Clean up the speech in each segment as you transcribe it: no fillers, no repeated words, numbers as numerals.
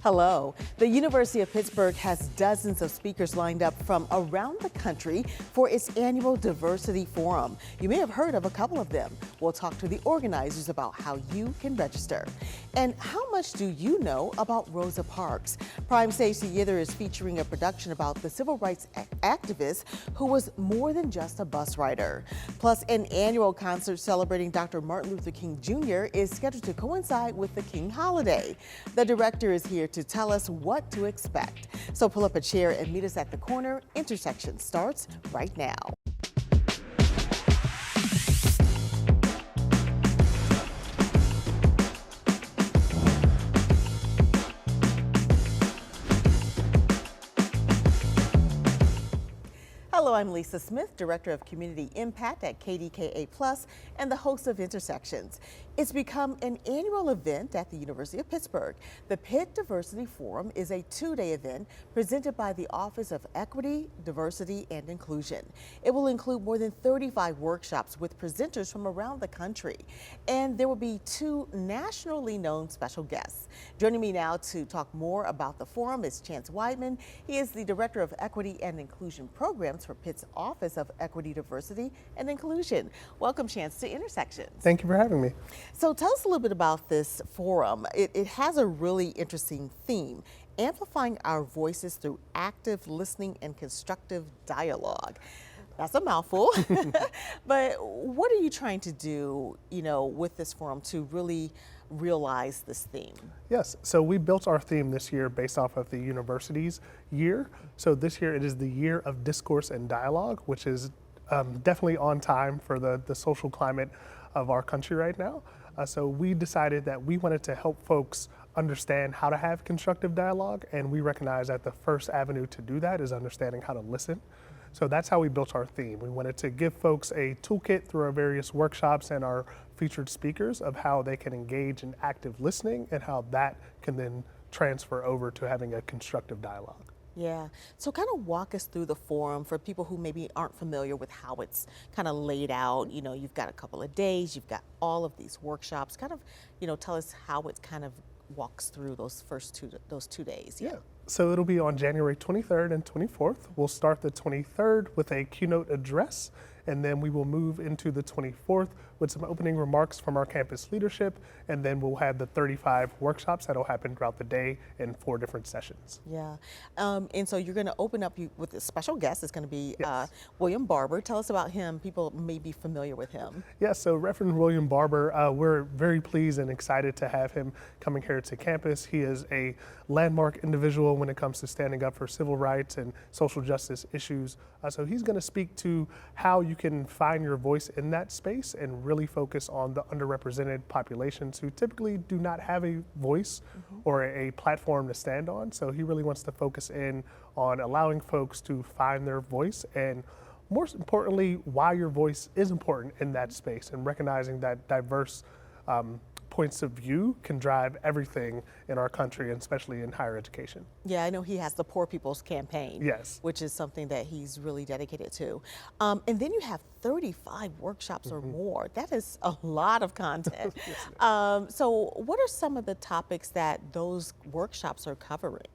Hello. The University of Pittsburgh has dozens of speakers lined up from around the country for its annual Diversity Forum. You may have heard of a couple of them. We'll talk to the organizers about how you can register. And how much do you know about Rosa Parks? Prime Stage Theater is featuring a production about the civil rights activist who was more than just a bus rider. Plus, an annual concert celebrating Dr. Martin Luther King Jr. is scheduled to coincide with the King holiday. The director is here to tell us what to expect. So pull up a chair and meet us at the corner. Intersection starts right now. Hello, I'm Lisa Smith, Director of Community Impact at KDKA+, and the host of Intersections. It's become an annual event at the University of Pittsburgh. The Pitt Diversity Forum is a two-day event presented by the Office of Equity, Diversity, and Inclusion. It will include more than 35 workshops with presenters from around the country, and there will be two nationally known special guests. Joining me now to talk more about the forum is Chance Weidman. He is the Director of Equity and Inclusion Programs for Pitt's Office of Equity, Diversity, and Inclusion. Welcome, Chance, to Intersections. Thank you for having me. So tell us a little bit about this forum. It has a really interesting theme, amplifying our voices through active listening and constructive dialogue. That's a mouthful, but what are you trying to do, with this forum to really realize this theme? Yes, so we built our theme this year based off of the university's year. So this year it is the year of discourse and dialogue, which is definitely on time for the social climate of our country right now. So we decided that we wanted to help folks understand how to have constructive dialogue, and we recognize that the first avenue to do that is understanding how to listen. So that's how we built our theme. We wanted to give folks a toolkit through our various workshops and our featured speakers of how they can engage in active listening and how that can then transfer over to having a constructive dialogue. Yeah, so kind of walk us through the forum for people who maybe aren't familiar with how it's kind of laid out. You've got a couple of days, you've got all of these workshops. Kind of, tell us how it kind of walks through those those 2 days. Yeah. So it'll be on January 23rd and 24th. We'll start the 23rd with a keynote address, and then we will move into the 24th with some opening remarks from our campus leadership, and then we'll have the 35 workshops that'll happen throughout the day in 4 different sessions. Yeah, and so you're going to open up with a special guest. It's going to be Yes. William Barber. Tell us about him. People may be familiar with him. Yes, so Reverend William Barber, we're very pleased and excited to have him coming here to campus. He is a landmark individual when it comes to standing up for civil rights and social justice issues. So he's going to speak to how you can find your voice in that space and really focus on the underrepresented populations who typically do not have a voice or a platform to stand on. So he really wants to focus in on allowing folks to find their voice, and more importantly, why your voice is important in that space, and recognizing that diverse points of view can drive everything in our country, and especially in higher education. Yeah, I know he has the Poor People's Campaign, Yes. which is something that he's really dedicated to. And then you have 35 workshops or more. That is a lot of content. Yes, so what are some of the topics that those workshops are covering?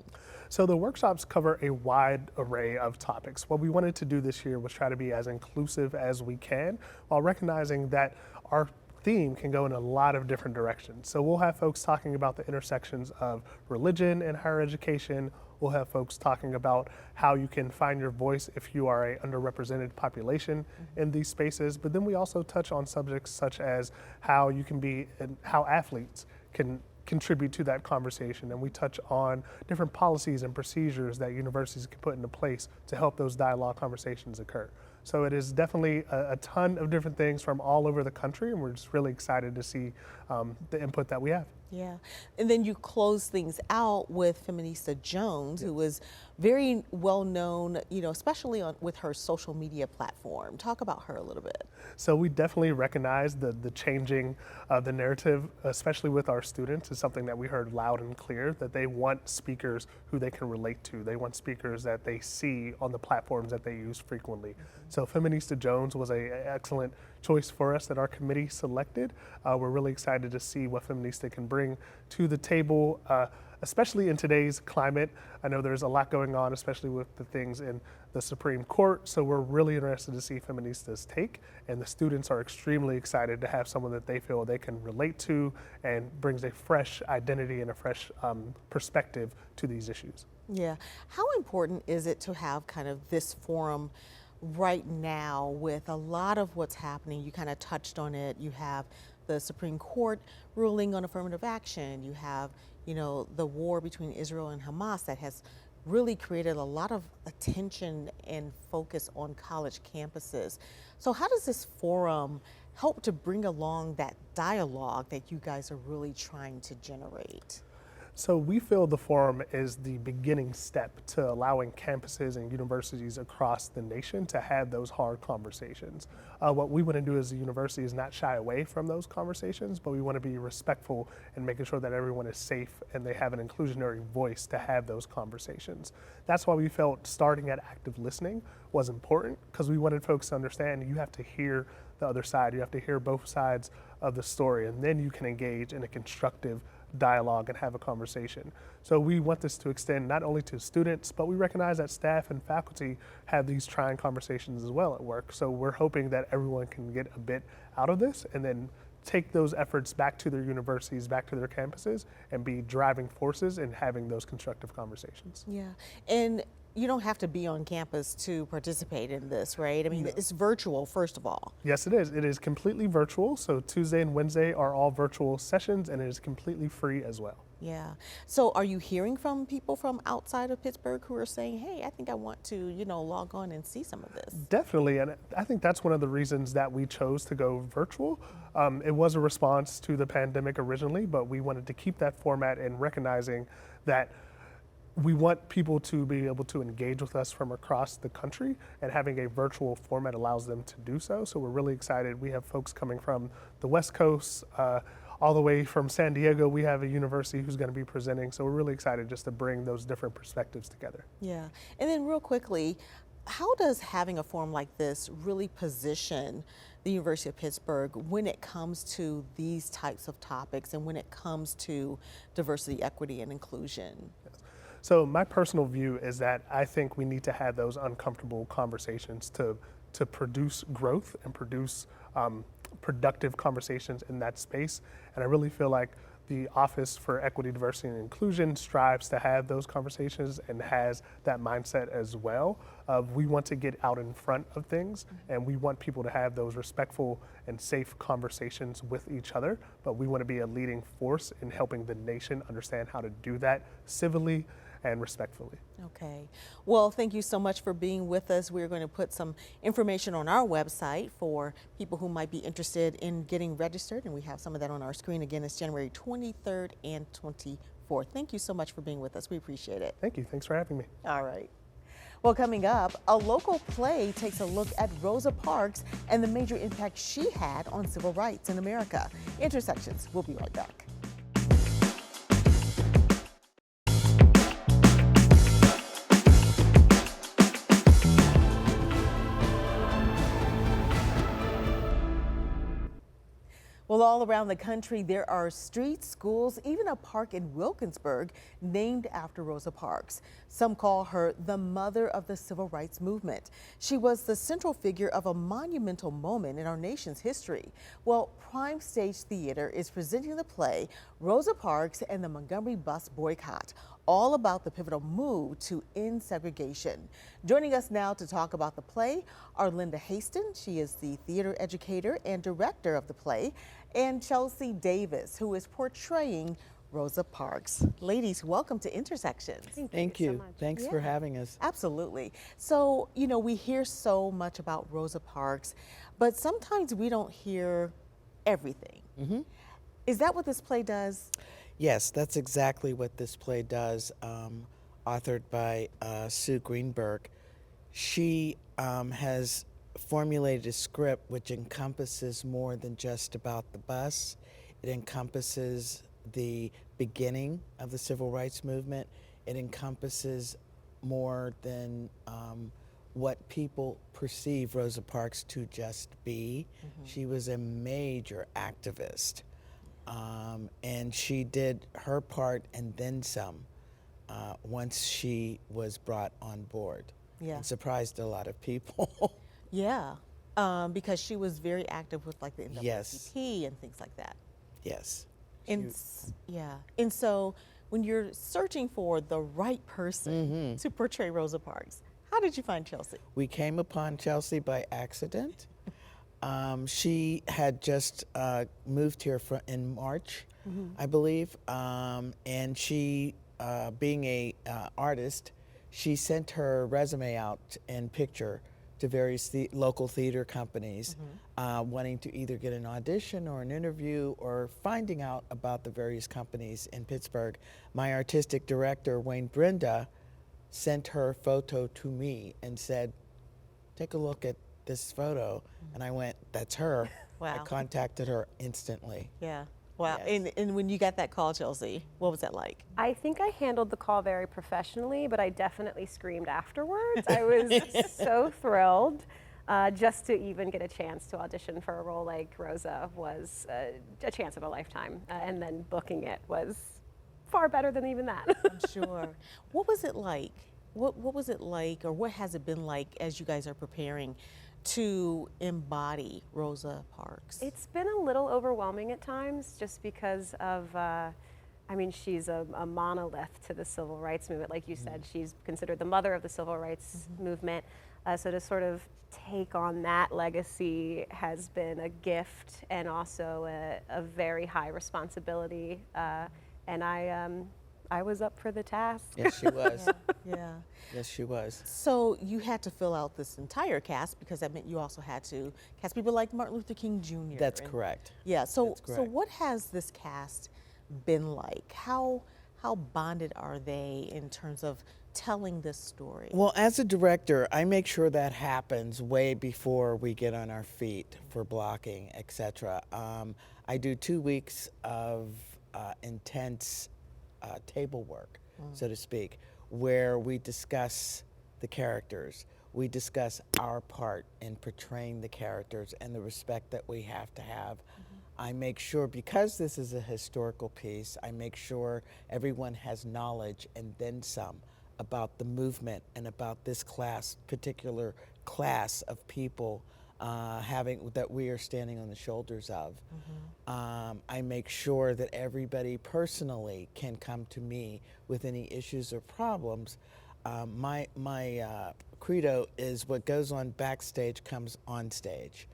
So the workshops cover a wide array of topics. What we wanted to do this year was try to be as inclusive as we can, while recognizing that our theme can go in a lot of different directions. So we'll have folks talking about the intersections of religion and higher education. We'll have folks talking about how you can find your voice if you are a underrepresented population in these spaces. But then we also touch on subjects such as how you can be, and how athletes can contribute to that conversation. And we touch on different policies and procedures that universities can put into place to help those dialogue conversations occur. So it is definitely a ton of different things from all over the country, and we're just really excited to see the input that we have. Yeah, and then you close things out with Feminista Jones, who was very well known, especially with her social media platform. Talk about her a little bit. So we definitely recognize the changing of the narrative, especially with our students, is something that we heard loud and clear, that they want speakers who they can relate to. They want speakers that they see on the platforms that they use frequently. So Feminista Jones was an excellent choice for us that our committee selected. We're really excited to see what Feminista can bring to the table. especially in today's climate. I know there's a lot going on, especially with the things in the Supreme Court. So we're really interested to see Feminista's take, and the students are extremely excited to have someone that they feel they can relate to and brings a fresh identity and a fresh perspective to these issues. Yeah. How important is it to have kind of this forum right now with a lot of what's happening? You kind of touched on it. You have the Supreme Court ruling on affirmative action. You have, the war between Israel and Hamas that has really created a lot of attention and focus on college campuses. So how does this forum help to bring along that dialogue that you guys are really trying to generate? So we feel the forum is the beginning step to allowing campuses and universities across the nation to have those hard conversations. What we want to do as a university is not shy away from those conversations, but we want to be respectful and making sure that everyone is safe and they have an inclusionary voice to have those conversations. That's why we felt starting at active listening was important, because we wanted folks to understand you have to hear the other side, you have to hear both sides of the story, and then you can engage in a constructive dialogue and have a conversation. So we want this to extend not only to students, but we recognize that staff and faculty have these trying conversations as well at work. So we're hoping that everyone can get a bit out of this and then take those efforts back to their universities, back to their campuses, and be driving forces in having those constructive conversations. Yeah, and you don't have to be on campus to participate in this, right? I mean, it's virtual, first of all. Yes, it is. It is completely virtual. So Tuesday and Wednesday are all virtual sessions, and it is completely free as well. Yeah. So are you hearing from people from outside of Pittsburgh who are saying, hey, I think I want to, log on and see some of this? Definitely. And I think that's one of the reasons that we chose to go virtual. It was a response to the pandemic originally, but we wanted to keep that format and recognizing that we want people to be able to engage with us from across the country, and having a virtual format allows them to do so. So we're really excited. We have folks coming from the West Coast, all the way from San Diego. We have a university who's going to be presenting. So we're really excited just to bring those different perspectives together. Yeah. And then real quickly, how does having a forum like this really position the University of Pittsburgh when it comes to these types of topics and when it comes to diversity, equity, and inclusion? Yes. So my personal view is that I think we need to have those uncomfortable conversations to produce growth and produce productive conversations in that space. And I really feel like the Office for Equity, Diversity, and Inclusion strives to have those conversations and has that mindset as well. We want to get out in front of things, and we want people to have those respectful and safe conversations with each other, but we want to be a leading force in helping the nation understand how to do that civilly and respectfully. Okay. Well, thank you so much for being with us. We're going to put some information on our website for people who might be interested in getting registered, and we have some of that on our screen. Again, it's January 23rd and 24th. Thank you so much for being with us. We appreciate it. Thank you. Thanks for having me. All right. Well, coming up, a local play takes a look at Rosa Parks and the major impact she had on civil rights in America. Intersections. We'll be right back. Well, all around the country, there are streets, schools, even a park in Wilkinsburg named after Rosa Parks. Some call her the mother of the civil rights movement. She was the central figure of a monumental moment in our nation's history. Well, Prime Stage Theater is presenting the play Rosa Parks and the Montgomery Bus Boycott, all about the pivotal move to end segregation. Joining us now to talk about the play are Linda Haston. She is the theater educator and director of the play, and Chelsea Davis, who is portraying Rosa Parks. Ladies, welcome to Intersections. Thank you. So much. Thanks for having us. Absolutely. So, we hear so much about Rosa Parks, but sometimes we don't hear everything. Is that what this play does? Yes, that's exactly what this play does, authored by Sue Greenberg. She has formulated a script which encompasses more than just about the bus. It encompasses the beginning of the civil rights movement. It encompasses more than what people perceive Rosa Parks to just be. She was a major activist And she did her part and then some once she was brought on board. Yeah. And surprised a lot of people. Yeah, because she was very active with like the NAACP Yes. and things like that. Yes. And yeah, and so when you're searching for the right person to portray Rosa Parks, how did you find Chelsea? We came upon Chelsea by accident. She had just moved here in March, I believe, and she, being a artist, she sent her resume out and picture to various local theater companies, wanting to either get an audition or an interview or finding out about the various companies in Pittsburgh. My artistic director, Wayne Brenda, sent her photo to me and said, take a look at this photo. And I went, that's her. Wow. I contacted her instantly. Yeah. Wow. Yes. And when you got that call, Chelsea, what was that like? I think I handled the call very professionally, but I definitely screamed afterwards. I was so thrilled. Just to even get a chance to audition for a role like Rosa was a chance of a lifetime. And then booking it was far better than even that. I'm sure. What was it like? What was it like, or what has it been like as you guys are preparing to embody Rosa Parks? It's been a little overwhelming at times just because of, I mean, she's a monolith to the civil rights movement. Like you said, she's considered the mother of the civil rights movement. So to sort of take on that legacy has been a gift and also a very high responsibility. And I was up for the task. Yes, she was. Yeah. Yes, she was. So you had to fill out this entire cast because that meant you also had to cast people like Martin Luther King Jr. That's and- correct. Yeah. So That's so correct. what has this cast been like? How bonded are they in terms of telling this story? Well, as a director, I make sure that happens way before we get on our feet for blocking, etc. I do 2 weeks of intense table work, so to speak, where we discuss the characters. We discuss our part in portraying the characters and the respect that we have to have. I make sure, because this is a historical piece, I make sure everyone has knowledge and then some about the movement and about this particular class of people that we are standing on the shoulders of. I make sure that everybody personally can come to me with any issues or problems. My credo is what goes on backstage comes on stage.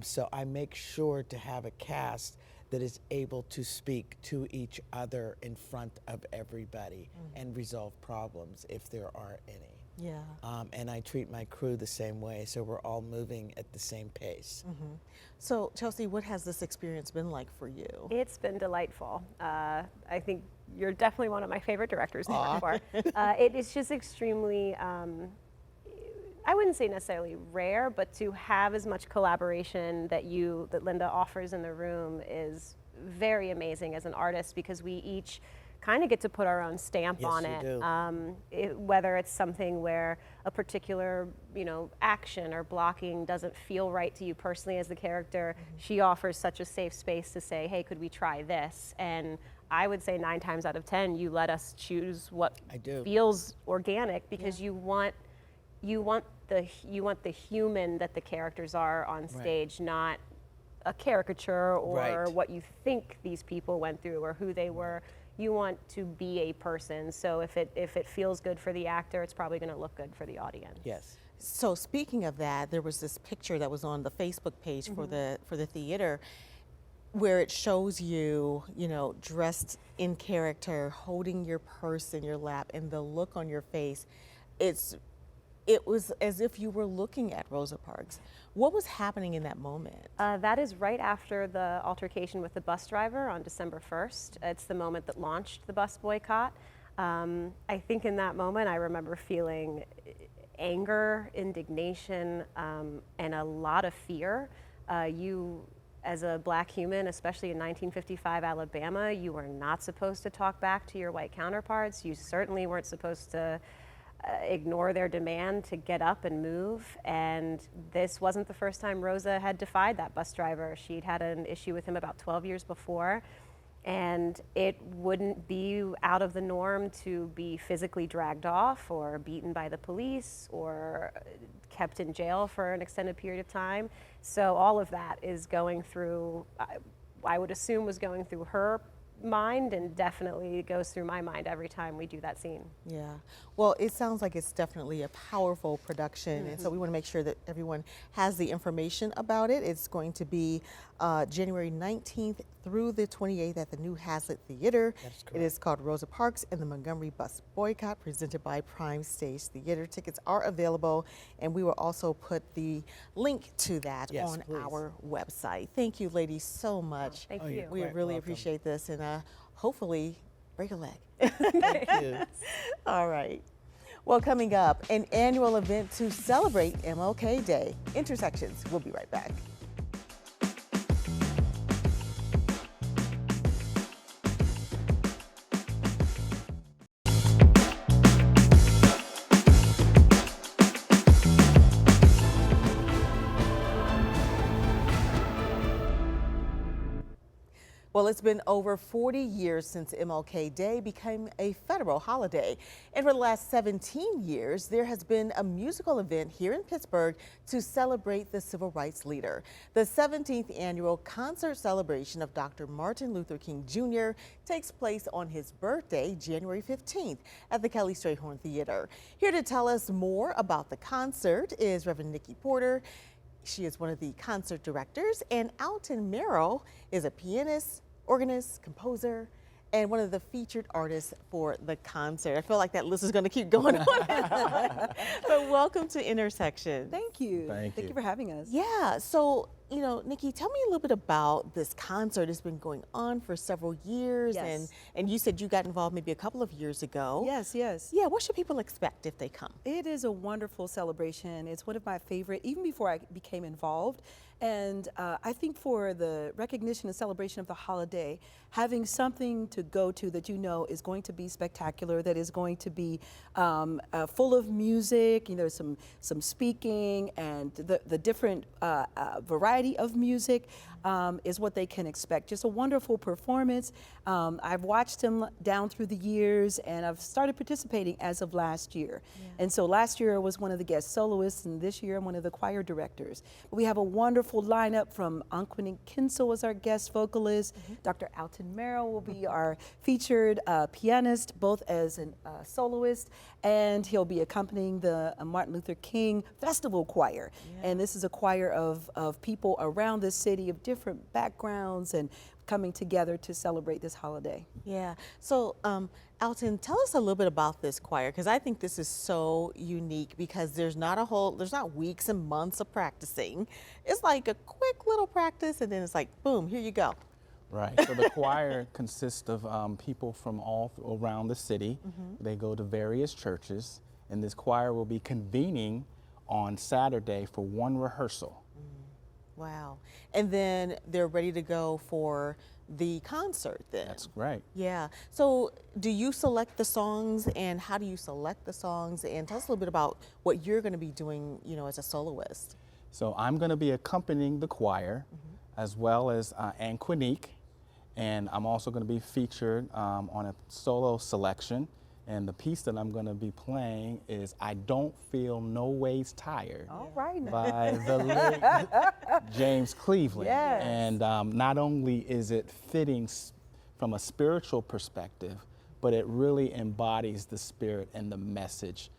So I make sure to have a cast that is able to speak to each other in front of everybody and resolve problems if there are any. Yeah. And I treat my crew the same way, so we're all moving at the same pace. So Chelsea, what has this experience been like for you? It's been delightful. I think you're definitely one of my favorite directors to work for. It is just extremely, I wouldn't say necessarily rare, but to have as much collaboration that Linda offers in the room is very amazing as an artist, because we each kind of get to put our own stamp Yes, on you it. do. Whether it's something where a particular, action or blocking doesn't feel right to you personally as the character, she offers such a safe space to say, hey, could we try this? And I would say 9 times out of 10, you let us choose what I do. feels organic, because you want the human that the characters are on stage, not a caricature or Right. what you think these people went through or who they were. You want to be a person. So if it feels good for the actor, it's probably going to look good for the audience. Yes. So speaking of that, there was this picture that was on the Facebook page for the theater, where it shows you, dressed in character, holding your purse in your lap, and the look on your face. It was as if you were looking at Rosa Parks. What was happening in that moment? That is right after the altercation with the bus driver on December 1st. It's the moment that launched the bus boycott. I think in that moment I remember feeling anger, indignation, and a lot of fear. You, as a black human, especially in 1955 Alabama, you were not supposed to talk back to your white counterparts. You certainly weren't supposed to ignore their demand to get up and move. And this wasn't the first time Rosa had defied that bus driver. She'd had an issue with him about 12 years before. And it wouldn't be out of the norm to be physically dragged off or beaten by the police or kept in jail for an extended period of time. So all of that is going through, I would assume was going through her mind, and definitely goes through my mind every time we do that scene. Yeah. Well, it sounds like it's definitely a powerful production, and so we want to make sure that everyone has the information about it. It's going to be January 19th through the 28th at the New Hazlitt Theater. That's correct. It is called Rosa Parks and the Montgomery Bus Boycott, presented by Prime Stage Theater. Tickets are available, and we will also put the link to that Yes, on please. our website. Thank you, ladies, so much. Thank Oh, you. you're We quite really welcome. appreciate this, and hopefully break a leg. Thank you. All right. Well, coming up, an annual event to celebrate MLK Day. Intersections. We'll be right back. Well, it's been over 40 years since MLK Day became a federal holiday. And for the last 17 years, there has been a musical event here in Pittsburgh to celebrate the civil rights leader. The 17th annual concert celebration of Dr. Martin Luther King Jr. takes place on his birthday, January 15th, at the Kelly Strayhorn Theater. Here to tell us more about the concert is Reverend Nikki Porter. She is one of the concert directors, and Alton Merrill is a pianist, organist, composer, and one of the featured artists for the concert. I feel like that list is going to keep going on. But welcome to Intersection. Thank you. Thank you for having us. Yeah, so, Nikki, tell me a little bit about this concert. It's been going on for several years, Yes. and you said you got involved maybe a couple of years ago. Yes, yes. Yeah, what should people expect if they come? It is a wonderful celebration. It's one of my favorite, even before I became involved. And I think for the recognition and celebration of the holiday, having something to go to that you know is going to be spectacular, that is going to be full of music, some speaking, and the different variety of music is what they can expect. Just a wonderful performance. I've watched him down through the years, and I've started participating as of last year. And so last year I was one of the guest soloists, and this year I'm one of the choir directors. We have a wonderful lineup from Anquinin Kinsel as our guest vocalist. Dr. Alton Merrill will be our featured pianist, both as a soloist, and he'll be accompanying the Martin Luther King Festival Choir. And this is a choir of people around the city of different backgrounds and coming together to celebrate this holiday. Yeah. So, Alton, tell us a little bit about this choir, because I think this is so unique because there's not weeks and months of practicing. It's like a quick little practice, and then it's like, boom, here you go. Right. So the choir consists of people from all around the city. They go to various churches, and this choir will be convening on Saturday for one rehearsal. Wow. And then they're ready to go for the concert then. That's right. Yeah. So do you select the songs, and how do you select the songs? And tell us a little bit about what you're going to be doing, as a soloist. So I'm going to be accompanying the choir as well as Anquinique, and I'm also going to be featured on a solo selection. And the piece that I'm going to be playing is I Don't Feel No Ways Tired All right. by the late James Cleveland. Yes. And not only is it fitting from a spiritual perspective, but it really embodies the spirit and the message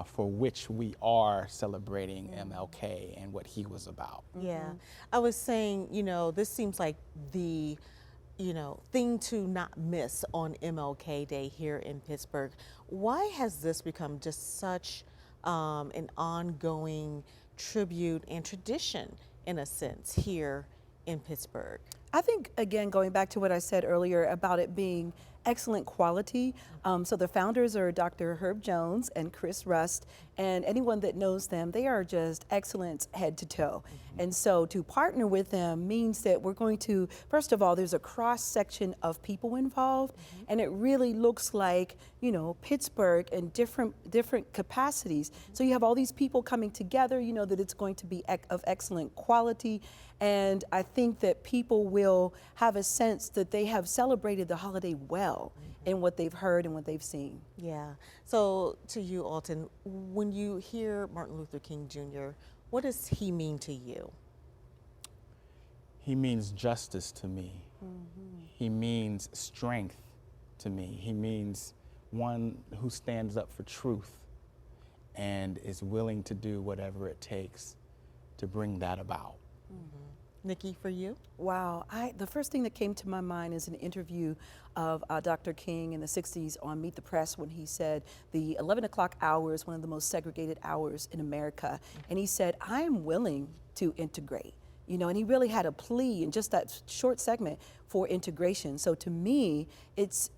for which we are celebrating MLK and what he was about. Yeah. I was saying, this seems like the thing to not miss on MLK Day here in Pittsburgh. Why has this become just such an ongoing tribute and tradition, in a sense, here in Pittsburgh? I think, again, going back to what I said earlier about it being excellent quality, So the founders are Dr. Herb Jones and Chris Rust, and anyone that knows them, they are just excellent head to toe. And so to partner with them means that we're going to, first of all, there's a cross section of people involved, and it really looks like, you know, Pittsburgh in different capacities. So you have all these people coming together, you know that it's going to be of excellent quality, and I think that people will have a sense that they have celebrated the holiday well in what they've heard and what they've seen. Yeah. So to you, Alton, when you hear Martin Luther King Jr., what does he mean to you? He means justice to me. He means strength to me. He means one who stands up for truth and is willing to do whatever it takes to bring that about. Nikki, for you? Wow, the first thing that came to my mind is an interview of Dr. King in the 60s on Meet the Press when he said the 11 o'clock hour is one of the most segregated hours in America. And he said, I am willing to integrate. You know, and he really had a plea in just that short segment for integration. So to me, it's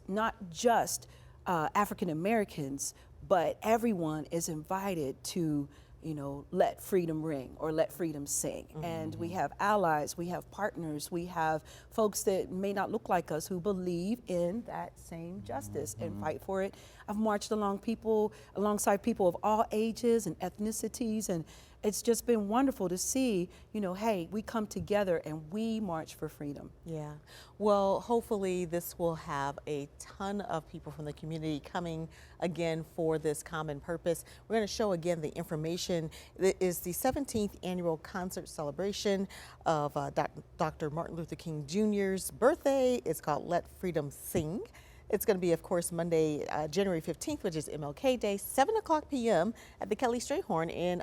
not just African Americans, but everyone is invited to, you know, let freedom ring or let freedom sing. And we have allies, we have partners, we have folks that may not look like us who believe in that same justice and fight for it. I've marched alongside people of all ages and ethnicities, and it's just been wonderful to see, you know, hey, we come together and we march for freedom. Yeah. Well, hopefully this will have a ton of people from the community coming again for this common purpose. We're going to show again the information. It is the 17th annual concert celebration of Dr. Martin Luther King Jr.'s birthday. It's called Let Freedom Sing. It's going to be, of course, Monday, January 15th, which is MLK Day, 7 o'clock p.m. at the Kelly Strayhorn in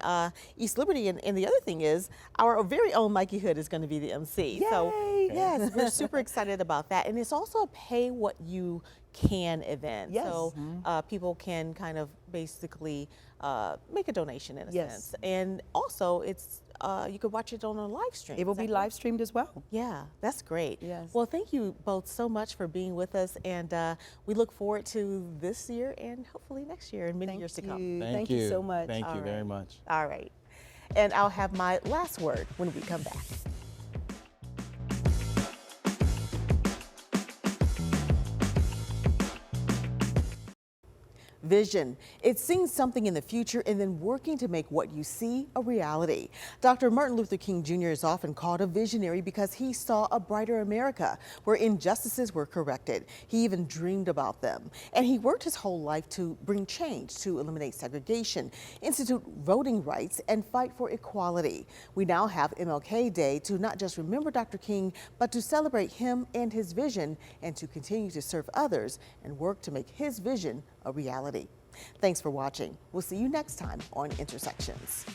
East Liberty. And the other thing is, our very own Mikey Hood is going to be the MC. Yay! So, yes, we're super excited about that. And it's also a pay what you can event. Yes. So people can kind of basically make a donation in a Yes. sense. And also, it's you could watch it on a live stream. It will Is that be correct? live streamed as well. Yeah, that's great. Yes. Well, thank you both so much for being with us, and we look forward to this year and hopefully next year and many years to come. Thank you so much. Thank you All very right. much. All right. And I'll have my last word when we come back. Vision. It's seeing something in the future and then working to make what you see a reality. Dr. Martin Luther King Jr. is often called a visionary because he saw a brighter America where injustices were corrected. He even dreamed about them. And he worked his whole life to bring change, to eliminate segregation, institute voting rights, and fight for equality. We now have MLK Day to not just remember Dr. King, but to celebrate him and his vision and to continue to serve others and work to make his vision a reality. Thanks for watching. We'll see you next time on Intersections.